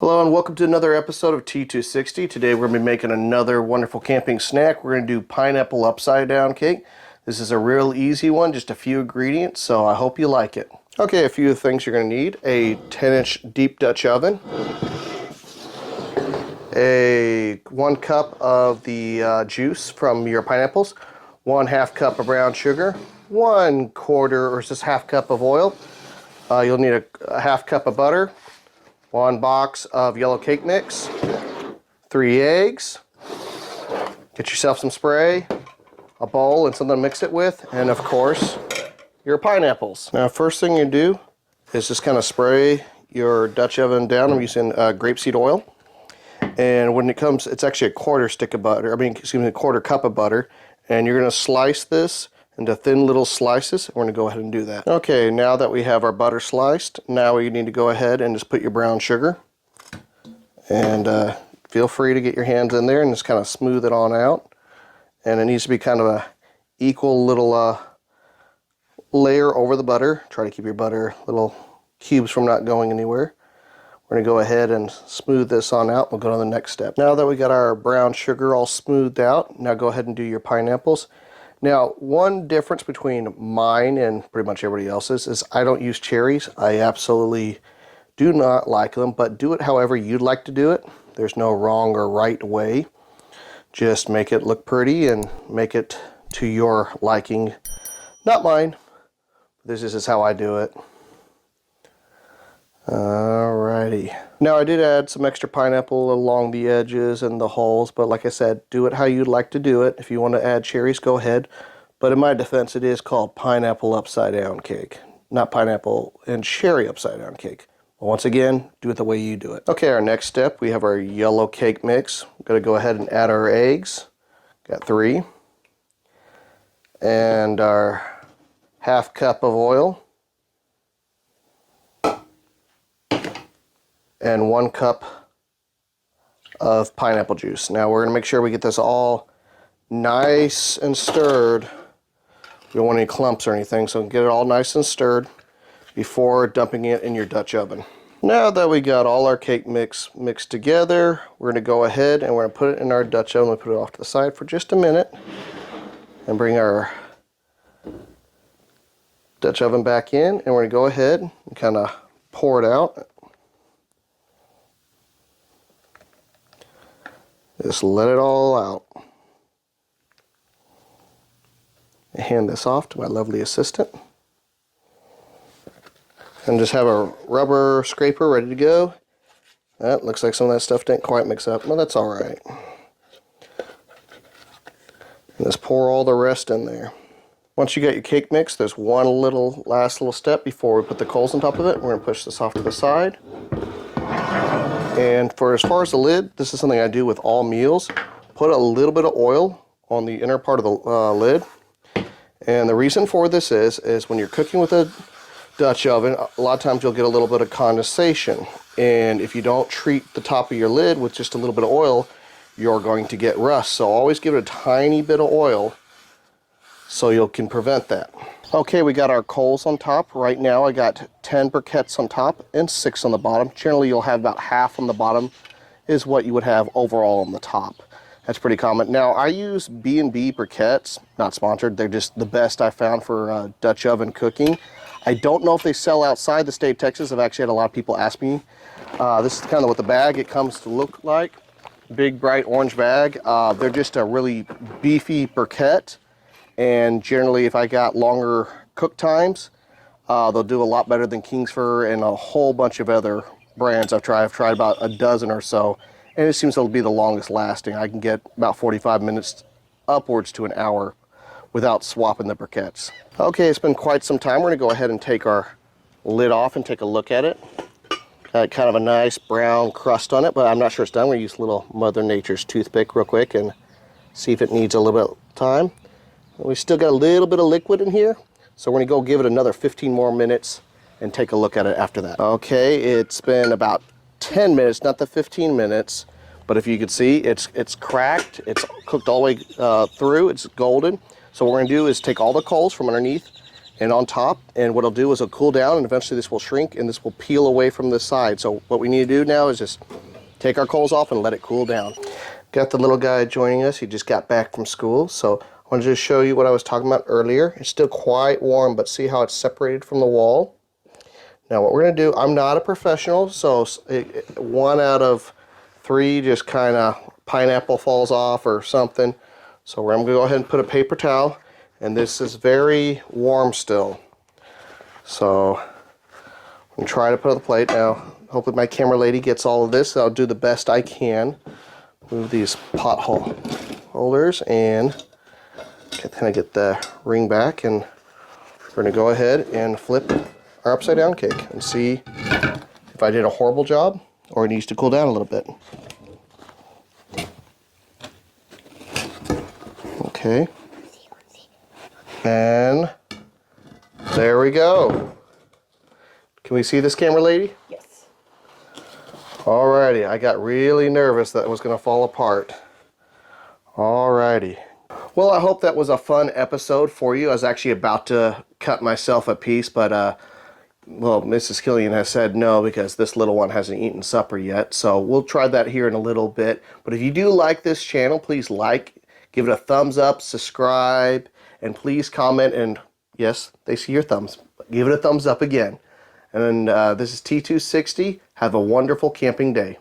Hello and welcome to another episode of T260. Today we're going to be making another wonderful camping snack. We're going to do pineapple upside down cake. This is a real easy one, just a few ingredients, so I hope you like it. Okay, a few things you're going to need: a 10-inch deep Dutch oven, 1 cup of the juice from your pineapples, 1/2 cup of brown sugar, 1/4 or just half cup of oil. You'll need a 1/2 cup of butter, 1 box of yellow cake mix, 3 eggs, get yourself some spray, a bowl and something to mix it with, and of course, your pineapples. Now, first thing you do is just kind of spray your Dutch oven down. I'm using grapeseed oil. And when it comes, it's actually a 1/4 stick of butter, a 1/4 cup of butter, and you're going to slice this into thin little slices. We're going to go ahead and do that. Okay, now that we have our butter sliced, now we need to go ahead and just put your brown sugar. And feel free to get your hands in there and just kind of smooth it on out. And it needs to be kind of a equal little layer over the butter. Try to keep your butter little cubes from not going anywhere. We're going to go ahead and smooth this on out. We'll go to the next step. Now that we got our brown sugar all smoothed out, now go ahead and do your pineapples. Now, one difference between mine and pretty much everybody else's is I don't use cherries. I absolutely do not like them, but do it however you'd like to do it. There's no wrong or right way. Just make it look pretty and make it to your liking. Not mine. This is how I do it. Alrighty. Now, I did add some extra pineapple along the edges and the holes, but like I said, do it how you'd like to do it. If you want to add cherries, go ahead. But in my defense, it is called pineapple upside down cake, not pineapple and cherry upside down cake. But once again, do it the way you do it. Okay, our next step, we have our yellow cake mix. We're going to go ahead and add our eggs. Got 3. And our 1/2 cup of oil. And 1 cup of pineapple juice. Now we're going to make sure we get this all nice and stirred. We don't want any clumps or anything, so get it all nice and stirred before dumping it in your Dutch oven. Now that we got all our cake mix mixed together, we're going to go ahead and we're going to put it in our Dutch oven. We'll put it off to the side for just a minute and bring our Dutch oven back in, and we're going to go ahead and kind of pour it out. Just let it all out. Hand this off to my lovely assistant. And just have a rubber scraper ready to go. That looks like some of that stuff didn't quite mix up. Well, that's all right. And just pour all the rest in there. Once you got your cake mix, there's one last little step before we put the coals on top of it. We're going to push this off to the side. And as far as the lid, this is something I do with all meals. Put a little bit of oil on the inner part of the lid. And the reason for this is when you're cooking with a Dutch oven, a lot of times you'll get a little bit of condensation. And if you don't treat the top of your lid with just a little bit of oil, you're going to get rust. So always give it a tiny bit of oil so you can prevent that. Okay, we got our coals on top. Right now I got 10 briquettes on top and 6 on the bottom. Generally you'll have about half on the bottom is what you would have overall on the top. That's pretty common. Now I use B&B briquettes, not sponsored. They're just the best I found for Dutch oven cooking. I don't know if they sell outside the state of Texas. I've actually had a lot of people ask me. This is kind of what the bag it comes to look like. Big bright orange bag. They're just a really beefy briquette. And generally, if I got longer cook times, they'll do a lot better than Kingsford and a whole bunch of other brands I've tried. I've tried about a dozen or so, and it seems to be the longest lasting. I can get about 45 minutes upwards to an hour without swapping the briquettes. Okay, it's been quite some time. We're going to go ahead and take our lid off and take a look at it. Got kind of a nice brown crust on it, but I'm not sure it's done. We're going to use a little Mother Nature's toothpick real quick and see if it needs a little bit of time. We still got a little bit of liquid in here, so we're going to go give it another 15 more minutes and take a look at it after that. Okay, it's been about 10 minutes, not the 15 minutes, but if you can see, it's cracked, it's cooked all the way through, it's golden. So what we're going to do is take all the coals from underneath and on top, and what it'll do is it'll cool down, and eventually this will shrink and this will peel away from the side. So what we need to do now is just take our coals off and let it cool down. Got the little guy joining us. He just got back from school, so I wanted to show you what I was talking about earlier. It's still quite warm, but see how it's separated from the wall? Now what we're going to do, I'm not a professional, so 1 out of 3 just kind of pineapple falls off or something. So I'm going to go ahead and put a paper towel, and this is very warm still. So I'm going to try to put it on the plate. Now hopefully my camera lady gets all of this. I'll do the best I can. Move these pothole holders and kind of get the ring back, and we're going to go ahead and flip our upside down cake and see if I did a horrible job or it needs to cool down a little bit. Okay. And there we go. Can we see this, camera lady? Yes. Alrighty, I got really nervous that it was going to fall apart. Alrighty. Well, I hope that was a fun episode for you. I was actually about to cut myself a piece, but well, Mrs. Killian has said no because this little one hasn't eaten supper yet. So we'll try that here in a little bit. But if you do like this channel, please like, give it a thumbs up, subscribe, and please comment. And yes, they see your thumbs. Give it a thumbs up again. And this is T260. Have a wonderful camping day.